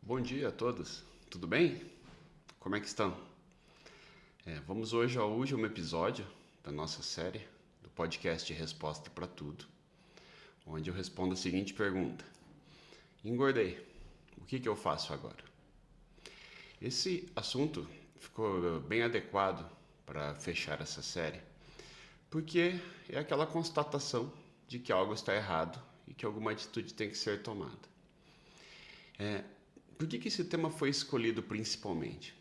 Bom dia a todos, tudo bem? Como é que estão? Vamos hoje ao último episódio da nossa série do podcast Resposta para Tudo, onde eu respondo a seguinte pergunta: engordei, o que eu faço agora? Esse assunto ficou bem adequado para fechar essa série, porque é aquela constatação de que algo está errado e que alguma atitude tem que ser tomada. Por que esse tema foi escolhido principalmente?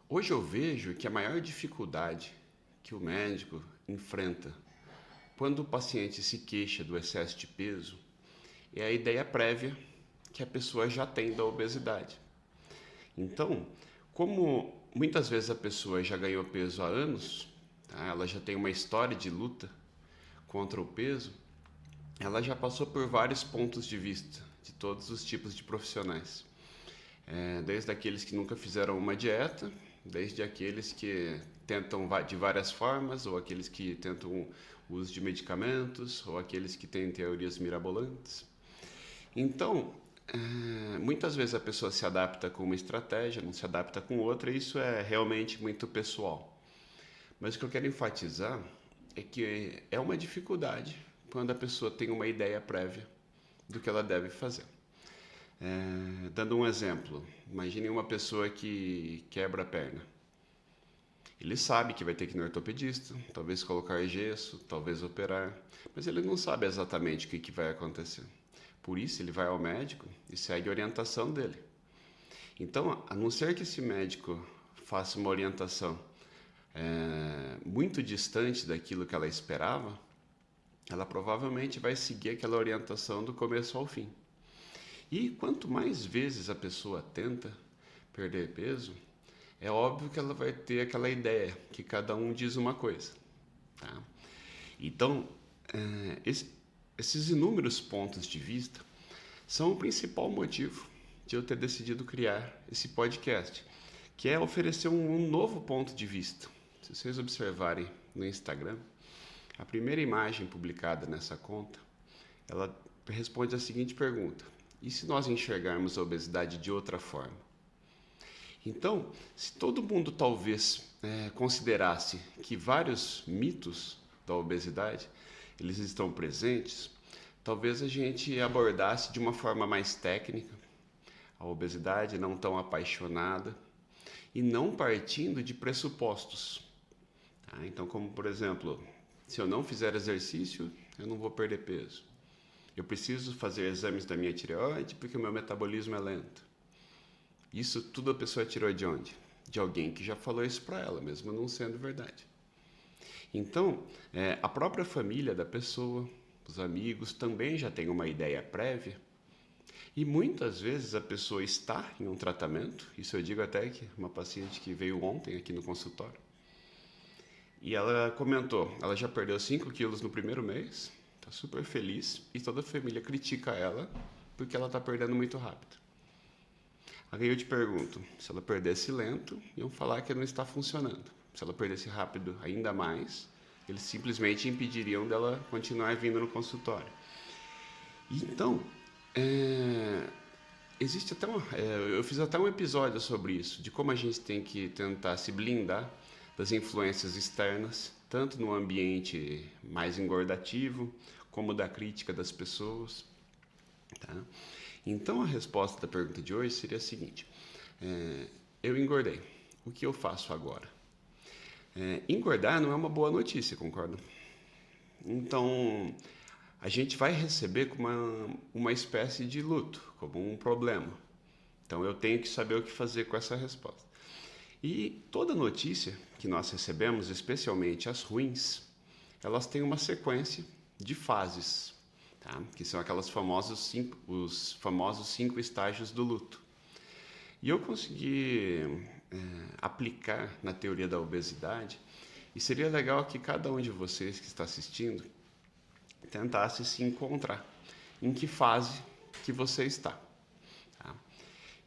Hoje eu vejo que a maior dificuldade que o médico enfrenta quando o paciente se queixa do excesso de peso é a ideia prévia que a pessoa já tem da obesidade. Então, como muitas vezes a pessoa já ganhou peso há anos, tá? Ela já tem uma história de luta contra o peso, ela já passou por vários pontos de vista de todos os tipos de profissionais. Desde aqueles que nunca fizeram uma dieta, desde aqueles que tentam de várias formas, ou aqueles que tentam o uso de medicamentos, ou aqueles que têm teorias mirabolantes. Então, muitas vezes a pessoa se adapta com uma estratégia, não se adapta com outra, e isso é realmente muito pessoal. Mas o que eu quero enfatizar é que é uma dificuldade quando a pessoa tem uma ideia prévia do que ela deve fazer. Dando um exemplo, imagine uma pessoa que quebra a perna. Ele sabe que vai ter que ir no ortopedista, talvez colocar gesso, talvez operar, mas ele não sabe exatamente o que vai acontecer. Por isso ele vai ao médico e segue a orientação dele. Então, a não ser que esse médico faça uma orientação muito distante daquilo que ela esperava, ela provavelmente vai seguir aquela orientação do começo ao fim. E quanto mais vezes a pessoa tenta perder peso, é óbvio que ela vai ter aquela ideia que cada um diz uma coisa. Tá? Então, esses inúmeros pontos de vista são o principal motivo de eu ter decidido criar esse podcast, que é oferecer um novo ponto de vista. Se vocês observarem no Instagram, a primeira imagem publicada nessa conta, ela responde a seguinte pergunta: e se nós enxergarmos a obesidade de outra forma? Então, se todo mundo talvez considerasse que vários mitos da obesidade eles estão presentes, talvez a gente abordasse de uma forma mais técnica a obesidade, não tão apaixonada e não partindo de pressupostos. Tá? Então, como por exemplo, se eu não fizer exercício, eu não vou perder peso. Eu preciso fazer exames da minha tireoide porque o meu metabolismo é lento. Isso tudo a pessoa tirou de onde? De alguém que já falou isso para ela, mesmo não sendo verdade. Então, a própria família da pessoa, os amigos, também já têm uma ideia prévia. E muitas vezes a pessoa está em um tratamento, isso eu digo até que uma paciente que veio ontem aqui no consultório, e ela comentou, ela já perdeu 5 quilos no primeiro mês, está super feliz, e toda a família critica ela porque ela está perdendo muito rápido. Aí eu te pergunto, se ela perdesse lento, iam falar que não está funcionando. Se ela perdesse rápido ainda mais, eles simplesmente impediriam dela continuar vindo no consultório. Então, existe até eu fiz até um episódio sobre isso, de como a gente tem que tentar se blindar das influências externas, tanto no ambiente mais engordativo, como da crítica das pessoas. Tá? Então, a resposta da pergunta de hoje seria a seguinte: eu engordei, o que eu faço agora? Engordar não é uma boa notícia, concorda? Então, a gente vai receber como uma espécie de luto, como um problema. Então, eu tenho que saber o que fazer com essa resposta. E toda notícia que nós recebemos, especialmente as ruins, elas têm uma sequência de fases, tá? Que são os famosos 5 estágios do luto. E eu consegui aplicar na teoria da obesidade, e seria legal que cada um de vocês que está assistindo tentasse se encontrar em que fase que você está. Tá?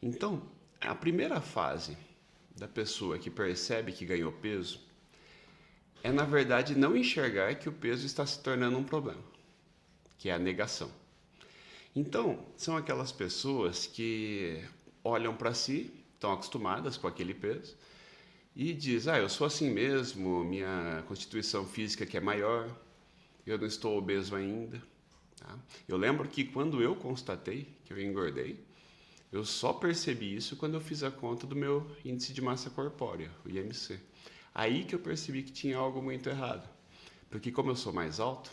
Então, a primeira fase da pessoa que percebe que ganhou peso é, na verdade, não enxergar que o peso está se tornando um problema, que é a negação. Então, são aquelas pessoas que olham para si, estão acostumadas com aquele peso, e diz, eu sou assim mesmo, minha constituição física que é maior, eu não estou obeso ainda. Tá? Eu lembro que quando eu constatei que eu engordei, eu só percebi isso quando eu fiz a conta do meu índice de massa corpórea, o IMC. Aí que eu percebi que tinha algo muito errado. Porque como eu sou mais alto,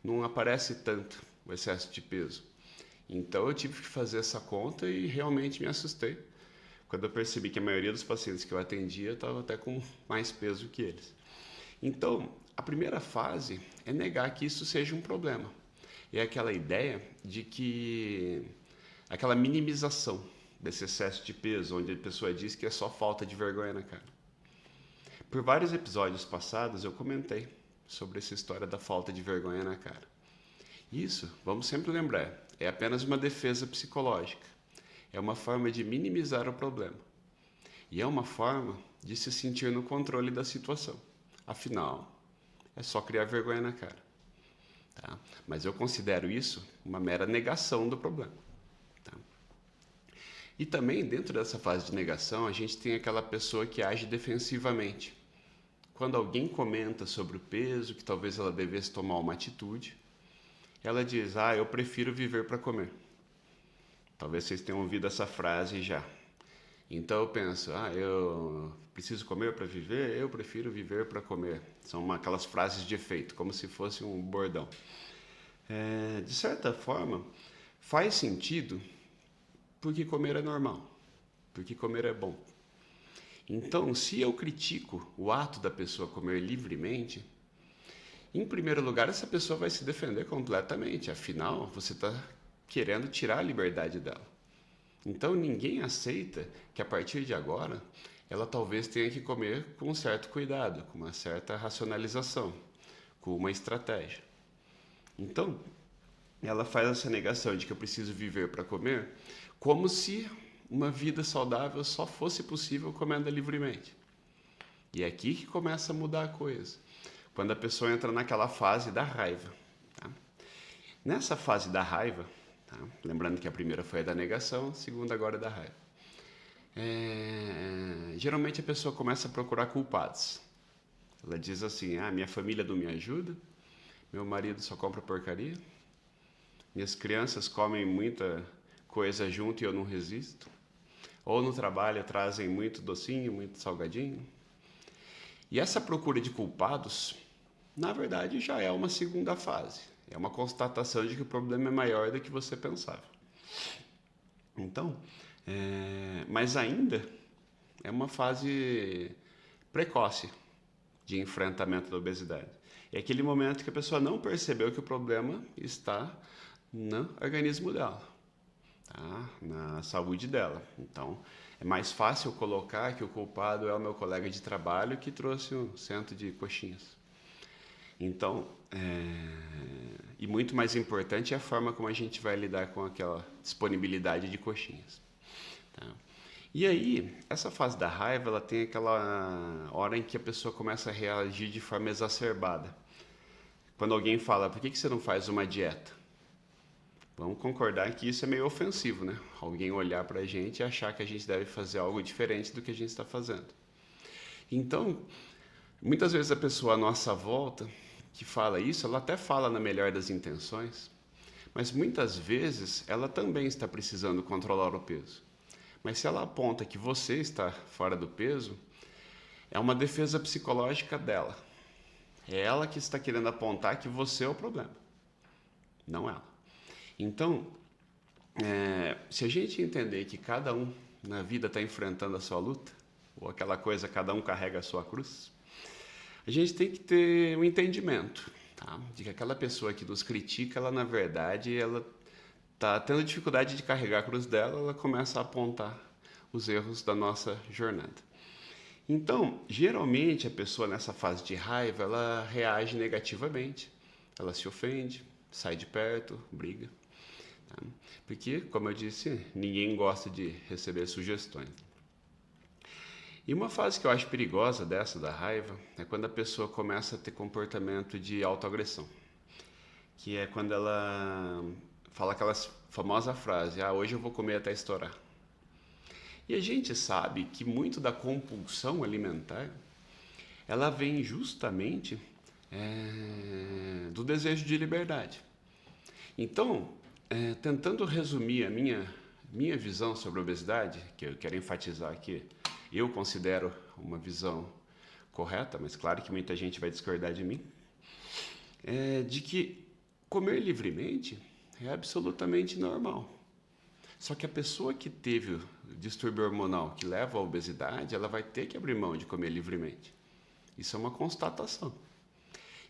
não aparece tanto o excesso de peso. Então eu tive que fazer essa conta e realmente me assustei quando eu percebi que a maioria dos pacientes que eu atendia estava até com mais peso que eles. Então, a primeira fase é negar que isso seja um problema. É aquela ideia de que aquela minimização desse excesso de peso, onde a pessoa diz que é só falta de vergonha na cara. Por vários episódios passados eu comentei sobre essa história da falta de vergonha na cara. Isso, vamos sempre lembrar, é apenas uma defesa psicológica. É uma forma de minimizar o problema. E é uma forma de se sentir no controle da situação. Afinal, é só criar vergonha na cara. Tá? Mas eu considero isso uma mera negação do problema. Tá? E também, dentro dessa fase de negação, a gente tem aquela pessoa que age defensivamente. Quando alguém comenta sobre o peso, que talvez ela devesse tomar uma atitude, ela diz, eu prefiro viver para comer. Talvez vocês tenham ouvido essa frase já. Então eu penso, eu preciso comer para viver, eu prefiro viver para comer. São aquelas frases de efeito, como se fosse um bordão. De certa forma, faz sentido porque comer é normal, porque comer é bom. Então, se eu critico o ato da pessoa comer livremente, em primeiro lugar, essa pessoa vai se defender completamente. Afinal, você está querendo tirar a liberdade dela. Então ninguém aceita que a partir de agora ela talvez tenha que comer com um certo cuidado, com uma certa racionalização, com uma estratégia. Então ela faz essa negação de que eu preciso viver para comer, como se uma vida saudável só fosse possível comendo livremente. E é aqui que começa a mudar a coisa, quando a pessoa entra naquela fase da raiva. Tá? Nessa fase da raiva, lembrando que a primeira foi a da negação, a segunda agora é da raiva. Geralmente a pessoa começa a procurar culpados. Ela diz assim, minha família não me ajuda, meu marido só compra porcaria, minhas crianças comem muita coisa junto e eu não resisto, ou no trabalho trazem muito docinho, muito salgadinho. E essa procura de culpados, na verdade, já é uma segunda fase. É uma constatação de que o problema é maior do que você pensava. Então, mas ainda é uma fase precoce de enfrentamento da obesidade. É aquele momento que a pessoa não percebeu que o problema está no organismo dela, tá? Na saúde dela. Então, é mais fácil colocar que o culpado é o meu colega de trabalho que trouxe um cento de coxinhas. Então, e muito mais importante é a forma como a gente vai lidar com aquela disponibilidade de coxinhas. Tá? E aí, essa fase da raiva, ela tem aquela hora em que a pessoa começa a reagir de forma exacerbada. Quando alguém fala, por que você não faz uma dieta? Vamos concordar que isso é meio ofensivo, né? Alguém olhar para a gente e achar que a gente deve fazer algo diferente do que a gente está fazendo. Então, muitas vezes a pessoa à nossa volta que fala isso, ela até fala na melhor das intenções, mas muitas vezes ela também está precisando controlar o peso. Mas se ela aponta que você está fora do peso, é uma defesa psicológica dela. É ela que está querendo apontar que você é o problema, não ela. Então, se a gente entender que cada um na vida está enfrentando a sua luta, ou aquela coisa, cada um carrega a sua cruz, a gente tem que ter um entendimento, tá? De que aquela pessoa que nos critica, ela na verdade, ela está tendo dificuldade de carregar a cruz dela, ela começa a apontar os erros da nossa jornada. Então, geralmente a pessoa nessa fase de raiva, ela reage negativamente, ela se ofende, sai de perto, briga. Tá? Porque, como eu disse, ninguém gosta de receber sugestões. E uma fase que eu acho perigosa dessa, da raiva, é quando a pessoa começa a ter comportamento de autoagressão. Que é quando ela fala aquela famosa frase: ah, hoje eu vou comer até estourar. E a gente sabe que muito da compulsão alimentar, ela vem justamente do desejo de liberdade. Então, tentando resumir a minha visão sobre a obesidade, que eu quero enfatizar aqui, eu considero uma visão correta, mas claro que muita gente vai discordar de mim, de que comer livremente é absolutamente normal. Só que a pessoa que teve o distúrbio hormonal que leva à obesidade, ela vai ter que abrir mão de comer livremente. Isso é uma constatação.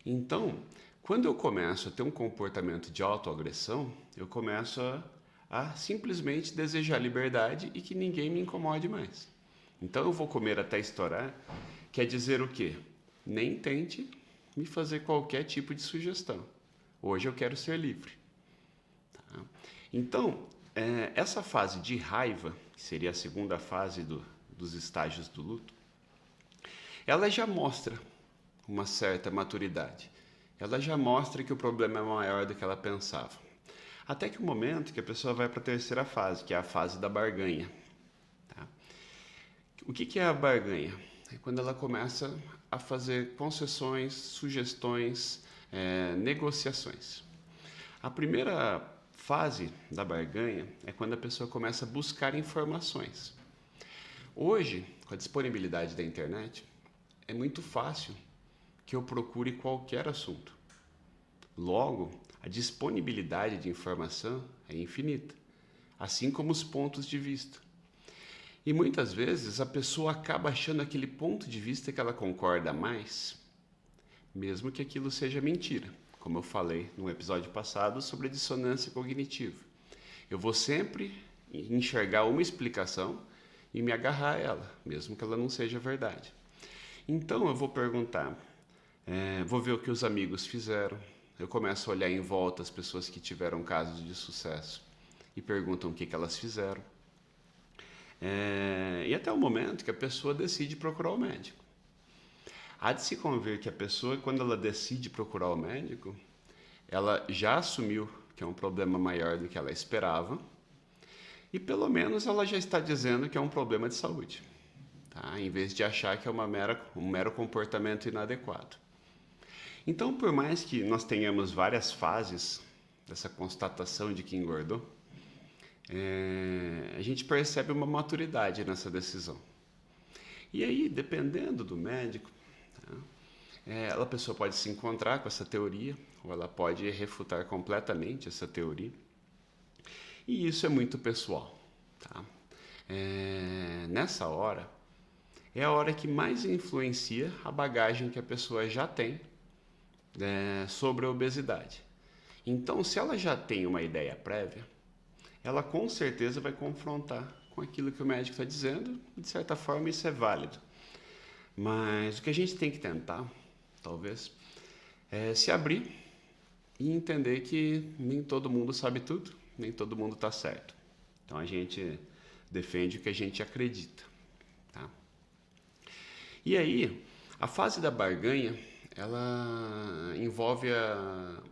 Então, quando eu começo a ter um comportamento de autoagressão, eu começo a simplesmente desejar liberdade e que ninguém me incomode mais. Então eu vou comer até estourar, quer dizer o quê? Nem tente me fazer qualquer tipo de sugestão. Hoje eu quero ser livre. Tá? Então, essa fase de raiva, que seria a segunda fase dos estágios do luto, ela já mostra uma certa maturidade. Ela já mostra que o problema é maior do que ela pensava. Até que o momento que a pessoa vai para a terceira fase, que é a fase da barganha. Tá? O que é a barganha? É quando ela começa a fazer concessões, sugestões, negociações. A primeira fase da barganha é quando a pessoa começa a buscar informações. Hoje, com a disponibilidade da internet, é muito fácil que eu procure qualquer assunto. Logo, a disponibilidade de informação é infinita, assim como os pontos de vista. E muitas vezes a pessoa acaba achando aquele ponto de vista que ela concorda mais, mesmo que aquilo seja mentira, como eu falei no episódio passado sobre a dissonância cognitiva. Eu vou sempre enxergar uma explicação e me agarrar a ela, mesmo que ela não seja verdade. Então eu vou perguntar, vou ver o que os amigos fizeram, eu começo a olhar em volta as pessoas que tiveram casos de sucesso e perguntam o que elas fizeram. E até o momento que a pessoa decide procurar o médico. Há de se convir que a pessoa, quando ela decide procurar o médico, ela já assumiu que é um problema maior do que ela esperava e pelo menos ela já está dizendo que é um problema de saúde, tá? Em vez de achar que é um mero comportamento inadequado. Então, por mais que nós tenhamos várias fases dessa constatação de que engordou, a gente percebe uma maturidade nessa decisão. E aí, dependendo do médico, tá? A pessoa pode se encontrar com essa teoria, ou ela pode refutar completamente essa teoria. E isso é muito pessoal. Tá? Nessa hora, é a hora que mais influencia a bagagem que a pessoa já tem sobre a obesidade. Então, se ela já tem uma ideia prévia, ela com certeza vai confrontar com aquilo que o médico está dizendo, e de certa forma isso é válido. Mas o que a gente tem que tentar, talvez, é se abrir e entender que nem todo mundo sabe tudo, nem todo mundo está certo. Então a gente defende o que a gente acredita. Tá? E aí, a fase da barganha, ela envolve a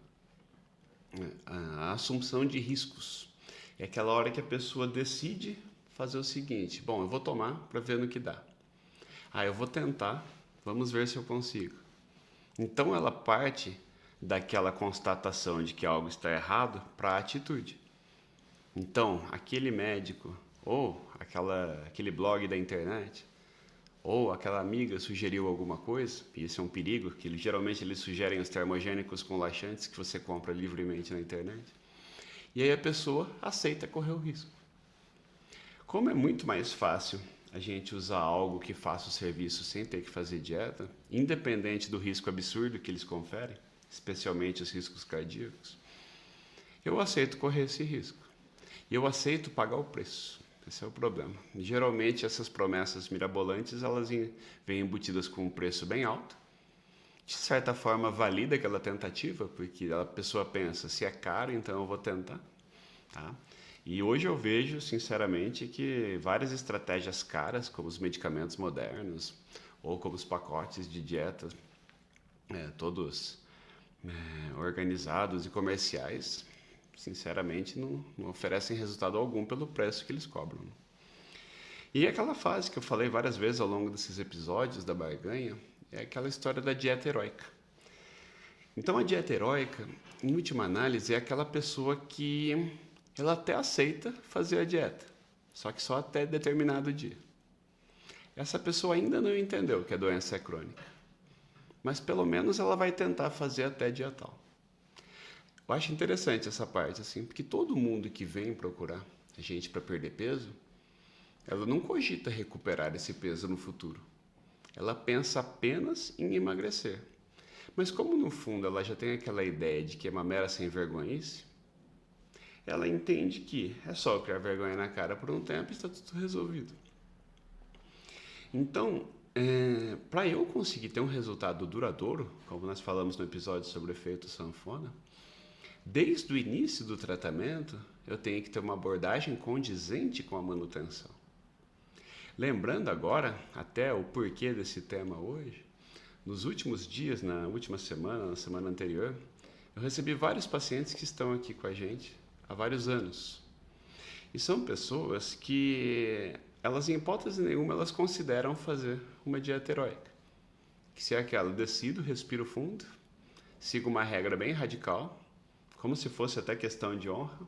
assunção de riscos. É aquela hora que a pessoa decide fazer o seguinte: bom, eu vou tomar para ver no que dá. Eu vou tentar, vamos ver se eu consigo. Então ela parte daquela constatação de que algo está errado para a atitude. Então, aquele médico, ou aquele blog da internet, ou aquela amiga sugeriu alguma coisa, e isso é um perigo, que geralmente eles sugerem os termogênicos com laxantes que você compra livremente na internet. E aí a pessoa aceita correr o risco. Como é muito mais fácil a gente usar algo que faça o serviço sem ter que fazer dieta, independente do risco absurdo que eles conferem, especialmente os riscos cardíacos, eu aceito correr esse risco. E eu aceito pagar o preço. Esse é o problema. Geralmente essas promessas mirabolantes, elas vêm embutidas com um preço bem alto. De certa forma valida aquela tentativa, porque a pessoa pensa, se é caro, então eu vou tentar. Tá? E hoje eu vejo, sinceramente, que várias estratégias caras, como os medicamentos modernos, ou como os pacotes de dieta, todos organizados e comerciais, sinceramente, não oferecem resultado algum pelo preço que eles cobram. E aquela fase que eu falei várias vezes ao longo desses episódios da barganha é aquela história da dieta heróica. Então, a dieta heróica, em última análise, é aquela pessoa que ela até aceita fazer a dieta, só que só até determinado dia. Essa pessoa ainda não entendeu que a doença é crônica, mas pelo menos ela vai tentar fazer até dia tal. Eu acho interessante essa parte, assim, porque todo mundo que vem procurar a gente para perder peso, ela não cogita recuperar esse peso no futuro. Ela pensa apenas em emagrecer. Mas como no fundo ela já tem aquela ideia de que é uma mera sem vergonhice, ela entende que é só criar vergonha na cara por um tempo e está tudo resolvido. Então, para eu conseguir ter um resultado duradouro, como nós falamos no episódio sobre o efeito sanfona, desde o início do tratamento, eu tenho que ter uma abordagem condizente com a manutenção. Lembrando agora, até o porquê desse tema hoje, nos últimos dias, na última semana, na semana anterior, eu recebi vários pacientes que estão aqui com a gente há vários anos. E são pessoas que, elas em hipótese nenhuma, elas consideram fazer uma dieta heróica. Que se é aquela, decido, respiro fundo, sigo uma regra bem radical, como se fosse até questão de honra,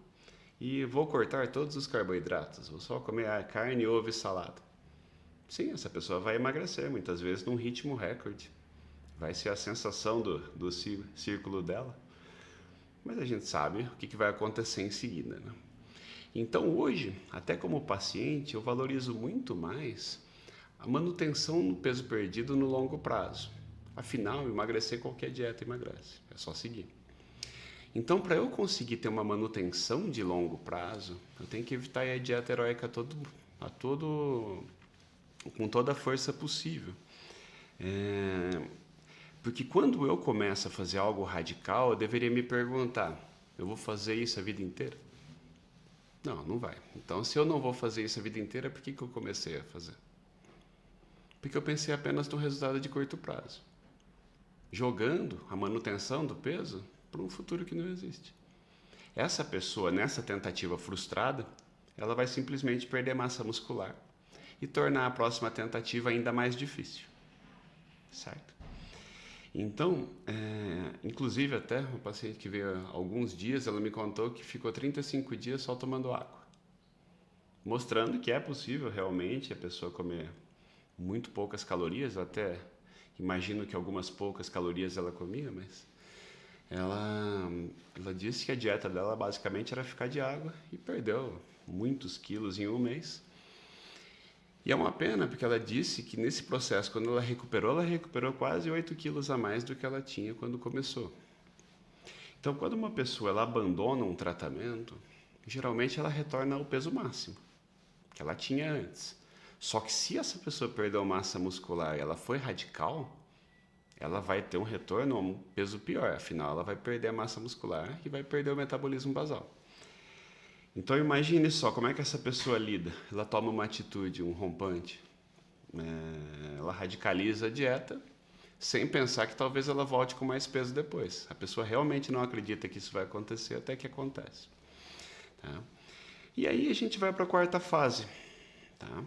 e vou cortar todos os carboidratos, vou só comer carne, ovo e salada. Sim, essa pessoa vai emagrecer, muitas vezes num ritmo recorde. Vai ser a sensação do círculo dela. Mas a gente sabe o que vai acontecer em seguida, né? Então hoje, até como paciente, eu valorizo muito mais a manutenção no peso perdido no longo prazo. Afinal, emagrecer qualquer dieta emagrece, é só seguir. Então, para eu conseguir ter uma manutenção de longo prazo, eu tenho que evitar a dieta heróica com toda a força possível. Porque quando eu começo a fazer algo radical, eu deveria me perguntar, eu vou fazer isso a vida inteira? Não, não vai. Então, se eu não vou fazer isso a vida inteira, por que eu comecei a fazer? Porque eu pensei apenas no resultado de curto prazo, jogando a manutenção do peso para um futuro que não existe. Essa pessoa, nessa tentativa frustrada, ela vai simplesmente perder massa muscular e tornar a próxima tentativa ainda mais difícil. Certo? Então, inclusive até uma paciente que veio há alguns dias, ela me contou que ficou 35 dias só tomando água. Mostrando que é possível realmente a pessoa comer muito poucas calorias, eu até imagino que algumas poucas calorias ela comia, mas ela disse que a dieta dela basicamente era ficar de água e perdeu muitos quilos em um mês. E é uma pena, porque ela disse que nesse processo, quando ela recuperou quase 8 quilos a mais do que ela tinha quando começou. Então, quando uma pessoa ela abandona um tratamento, geralmente ela retorna ao peso máximo que ela tinha antes. Só que se essa pessoa perdeu massa muscular e ela foi radical, ela vai ter um retorno a um peso pior. Afinal, ela vai perder a massa muscular e vai perder o metabolismo basal. Então imagine só como é que essa pessoa lida. Ela toma uma atitude, um rompante, ela radicaliza a dieta sem pensar que talvez ela volte com mais peso depois. A pessoa realmente não acredita que isso vai acontecer até que acontece. Tá? E aí a gente vai para a quarta fase, tá?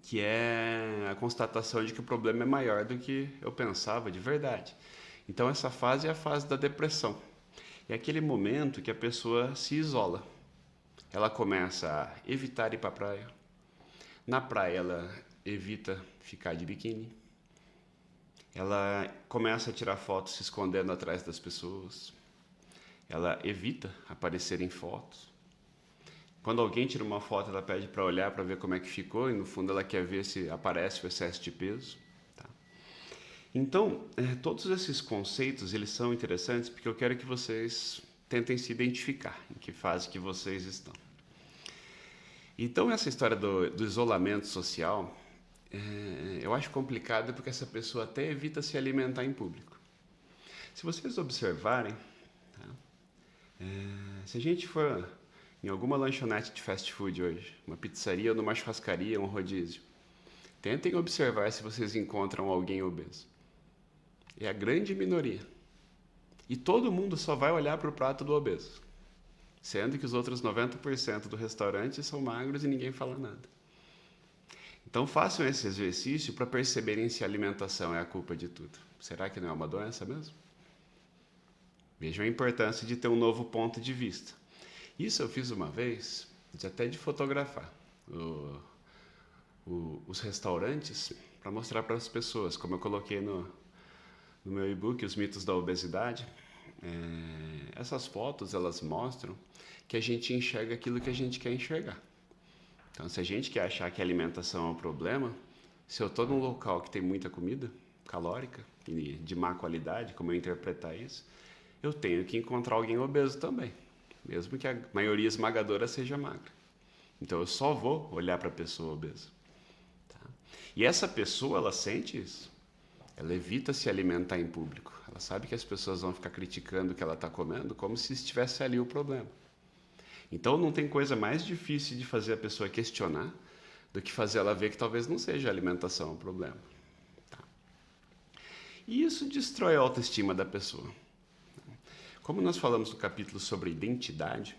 Que é a constatação de que o problema é maior do que eu pensava de verdade. Então essa fase é a fase da depressão. É aquele momento que a pessoa se isola. Ela começa a evitar ir para a praia. Na praia ela evita ficar de biquíni. Ela começa a tirar fotos se escondendo atrás das pessoas. Ela evita aparecer em fotos. Quando alguém tira uma foto, ela pede para olhar para ver como é que ficou e no fundo ela quer ver se aparece o excesso de peso. Tá? Então, todos esses conceitos eles são interessantes porque eu quero que vocês tentem se identificar em que fase que vocês estão. Então, essa história do isolamento social, eu acho complicado porque essa pessoa até evita se alimentar em público. Se vocês observarem, tá? Se a gente for em alguma lanchonete de fast food hoje, uma pizzaria ou numa churrascaria, um rodízio, tentem observar se vocês encontram alguém obeso. É a grande minoria. E todo mundo só vai olhar para o prato do obeso. sendo que os outros 90% do restaurante são magros e ninguém fala nada. Então façam esse exercício para perceberem se a alimentação é a culpa de tudo. Será que não é uma doença mesmo? Vejam a importância de ter um novo ponto de vista. Isso eu fiz uma vez, até de fotografar os restaurantes para mostrar para as pessoas, como eu coloquei no meu e-book, Os Mitos da Obesidade. Essas fotos, elas mostram que a gente enxerga aquilo que a gente quer enxergar. Então, se a gente quer achar que a alimentação é um problema, se eu estou num local que tem muita comida calórica e de má qualidade, como eu interpretar isso, eu tenho que encontrar alguém obeso também, mesmo que a maioria esmagadora seja magra. Então, eu só vou olhar para a pessoa obesa. Tá? E essa pessoa, ela sente isso. Ela evita se alimentar em público. Ela sabe que as pessoas vão ficar criticando o que ela está comendo como se estivesse ali o problema. Então, não tem coisa mais difícil de fazer a pessoa questionar do que fazer ela ver que talvez não seja a alimentação o problema. Tá? E isso destrói a autoestima da pessoa. Como nós falamos no capítulo sobre identidade,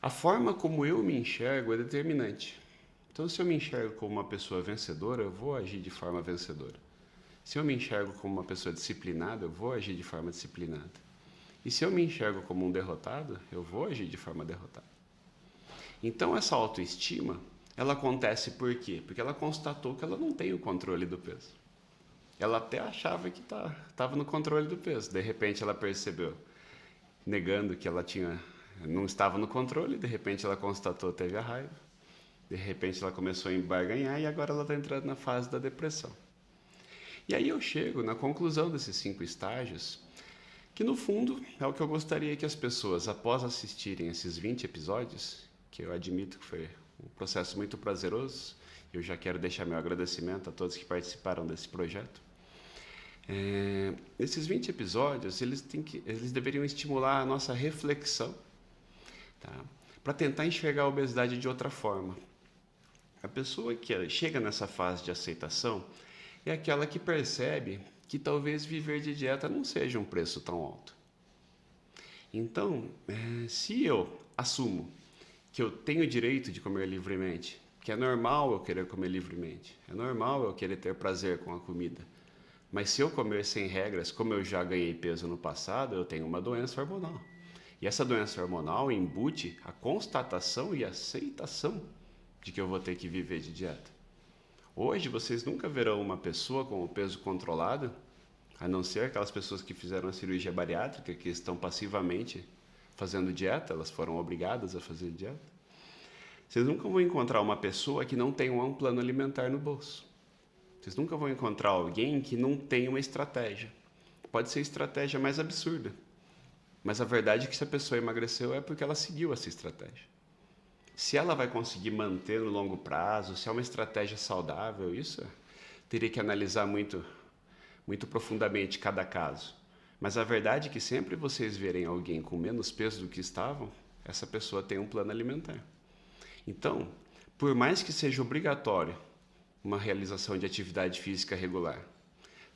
a forma como eu me enxergo é determinante. Então, se eu me enxergo como uma pessoa vencedora, eu vou agir de forma vencedora. Se eu me enxergo como uma pessoa disciplinada, eu vou agir de forma disciplinada. E se eu me enxergo como um derrotado, eu vou agir de forma derrotada. Então, essa autoestima, ela acontece por quê? Porque ela constatou que ela não tem o controle do peso. Ela até achava que estava no controle do peso. De repente, ela percebeu, negando que ela não estava no controle, de repente ela constatou, teve a raiva. De repente, ela começou a embarganhar e agora ela está entrando na fase da depressão. E aí eu chego na conclusão desses 5 estágios, que no fundo é o que eu gostaria que as pessoas, após assistirem esses 20 episódios, que eu admito que foi um processo muito prazeroso, eu já quero deixar meu agradecimento a todos que participaram desse projeto. Esses 20 episódios, eles deveriam estimular a nossa reflexão, tá? Para tentar enxergar a obesidade de outra forma. A pessoa que chega nessa fase de aceitação é aquela que percebe que talvez viver de dieta não seja um preço tão alto. Então, se eu assumo que eu tenho o direito de comer livremente, que é normal eu querer comer livremente, é normal eu querer ter prazer com a comida, mas se eu comer sem regras, como eu já ganhei peso no passado, eu tenho uma doença hormonal. E essa doença hormonal embute a constatação e aceitação de que eu vou ter que viver de dieta. Hoje, vocês nunca verão uma pessoa com o peso controlado, a não ser aquelas pessoas que fizeram a cirurgia bariátrica, que estão passivamente fazendo dieta, elas foram obrigadas a fazer dieta. Vocês nunca vão encontrar uma pessoa que não tem um plano alimentar no bolso. Vocês nunca vão encontrar alguém que não tem uma estratégia. Pode ser a estratégia mais absurda, mas a verdade é que se a pessoa emagreceu é porque ela seguiu essa estratégia. Se ela vai conseguir manter no longo prazo, se é uma estratégia saudável, isso teria que analisar muito, muito profundamente cada caso. Mas a verdade é que sempre vocês verem alguém com menos peso do que estavam, essa pessoa tem um plano alimentar. Então, por mais que seja obrigatório uma realização de atividade física regular,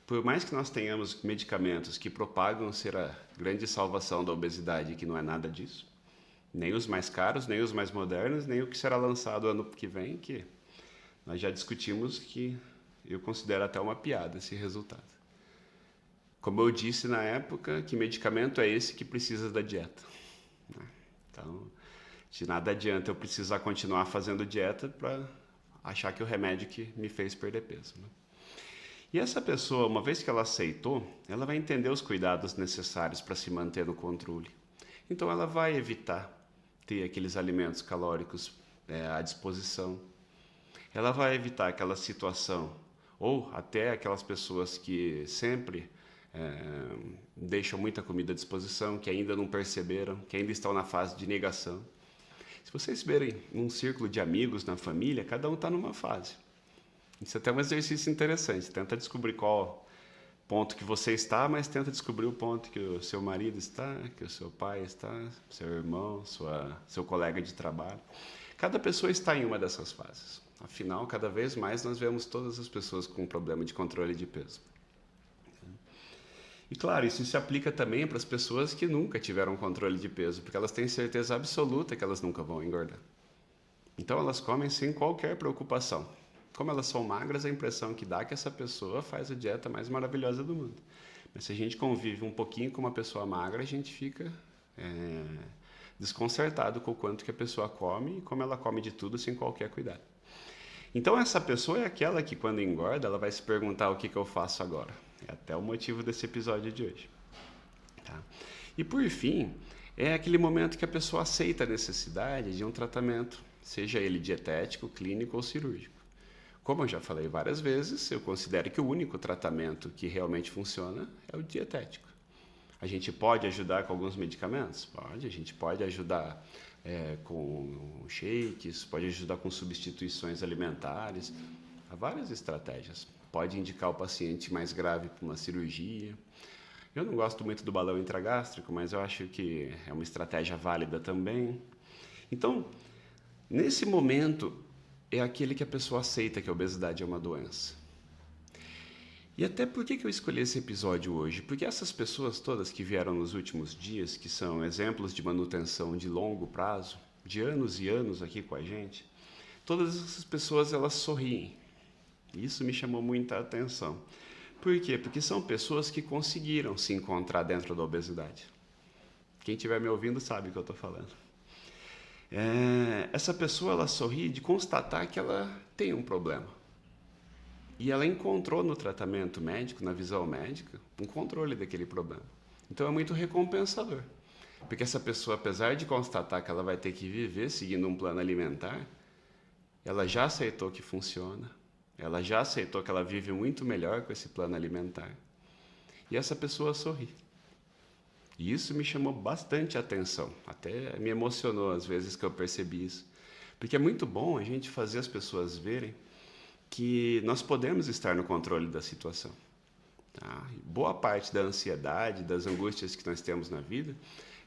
por mais que nós tenhamos medicamentos que propagam ser a grande salvação da obesidade, que não é nada disso, nem os mais caros, nem os mais modernos, nem o que será lançado ano que vem, que nós já discutimos, que eu considero até uma piada esse resultado. Como eu disse na época, que medicamento é esse que precisa da dieta? Então, de nada adianta eu precisar continuar fazendo dieta para achar que o remédio que me fez perder peso. E essa pessoa, uma vez que ela aceitou, ela vai entender os cuidados necessários para se manter no controle. Então, ela vai evitar ter aqueles alimentos calóricos à disposição. Ela vai evitar aquela situação, ou até aquelas pessoas que sempre deixam muita comida à disposição, que ainda não perceberam, que ainda estão na fase de negação. Se vocês verem um círculo de amigos na família, cada um está numa fase. Isso é até um exercício interessante. Tenta descobrir qual ponto que você está, mas tenta descobrir o ponto que o seu marido está, que o seu pai está, seu irmão, seu colega de trabalho. Cada pessoa está em uma dessas fases. Afinal, cada vez mais nós vemos todas as pessoas com problema de controle de peso. E claro, isso se aplica também para as pessoas que nunca tiveram controle de peso, porque elas têm certeza absoluta que elas nunca vão engordar. Então elas comem sem qualquer preocupação. Como elas são magras, a impressão que dá é que essa pessoa faz a dieta mais maravilhosa do mundo. Mas se a gente convive um pouquinho com uma pessoa magra, a gente fica desconcertado com o quanto que a pessoa come e como ela come de tudo sem qualquer cuidado. Então essa pessoa é aquela que quando engorda, ela vai se perguntar o que eu faço agora. É até o motivo desse episódio de hoje. Tá? E por fim, é aquele momento que a pessoa aceita a necessidade de um tratamento, seja ele dietético, clínico ou cirúrgico. Como eu já falei várias vezes, eu considero que o único tratamento que realmente funciona é o dietético. A gente pode ajudar com alguns medicamentos? Pode. A gente pode ajudar com shakes, pode ajudar com substituições alimentares. Há várias estratégias. Pode indicar o paciente mais grave para uma cirurgia. Eu não gosto muito do balão intragástrico, mas eu acho que é uma estratégia válida também. Então, nesse momento, é aquele que a pessoa aceita que a obesidade é uma doença. E até por que eu escolhi esse episódio hoje? Porque essas pessoas todas que vieram nos últimos dias, que são exemplos de manutenção de longo prazo, de anos e anos aqui com a gente, todas essas pessoas elas sorriem. Isso me chamou muita atenção. Por quê? Porque são pessoas que conseguiram se encontrar dentro da obesidade. Quem estiver me ouvindo sabe o que eu estou falando. Essa pessoa ela sorri de constatar que ela tem um problema. E ela encontrou no tratamento médico, na visão médica, um controle daquele problema. Então é muito recompensador. Porque essa pessoa, apesar de constatar que ela vai ter que viver seguindo um plano alimentar, ela já aceitou que funciona, ela já aceitou que ela vive muito melhor com esse plano alimentar. E essa pessoa sorri. E isso me chamou bastante atenção, até me emocionou às vezes que eu percebi isso. Porque é muito bom a gente fazer as pessoas verem que nós podemos estar no controle da situação. Tá? Boa parte da ansiedade, das angústias que nós temos na vida,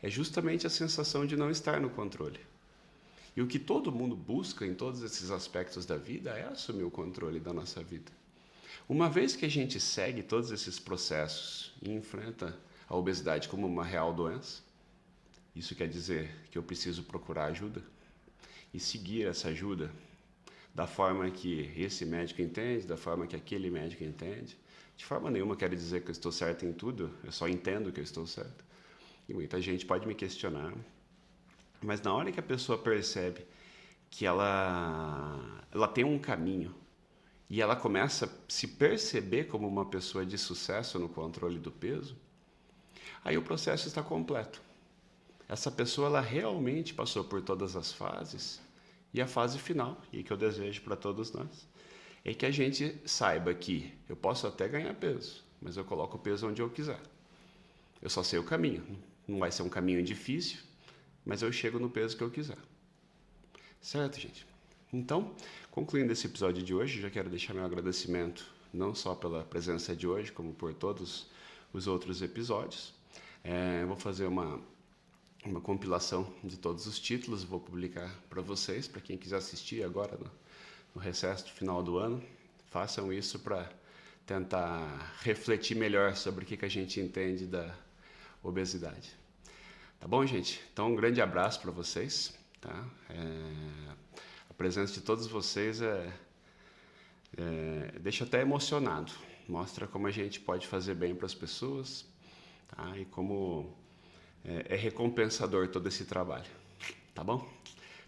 é justamente a sensação de não estar no controle. E o que todo mundo busca em todos esses aspectos da vida é assumir o controle da nossa vida. Uma vez que a gente segue todos esses processos e enfrenta a obesidade como uma real doença, isso quer dizer que eu preciso procurar ajuda e seguir essa ajuda da forma que esse médico entende, da forma que aquele médico entende. De forma nenhuma quero dizer que eu estou certo em tudo, eu só entendo que eu estou certo. E muita gente pode me questionar, mas na hora que a pessoa percebe que ela tem um caminho e ela começa a se perceber como uma pessoa de sucesso no controle do peso, aí o processo está completo. Essa pessoa ela realmente passou por todas as fases e a fase final, e que eu desejo para todos nós, é que a gente saiba que eu posso até ganhar peso, mas eu coloco o peso onde eu quiser. Eu só sei o caminho. Não vai ser um caminho difícil, mas eu chego no peso que eu quiser. Certo, gente? Então, concluindo esse episódio de hoje, já quero deixar meu agradecimento não só pela presença de hoje, como por todos os outros episódios. Eu vou fazer uma compilação de todos os títulos, vou publicar para vocês, para quem quiser assistir agora no recesso do final do ano. Façam isso para tentar refletir melhor sobre o que a gente entende da obesidade. Tá bom, gente? Então, um grande abraço para vocês. Tá? A presença de todos vocês deixa até emocionado. Mostra como a gente pode fazer bem para as pessoas, tá? E como é recompensador todo esse trabalho. Tá bom?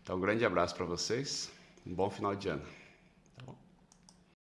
Então, um grande abraço para vocês. Um bom final de ano.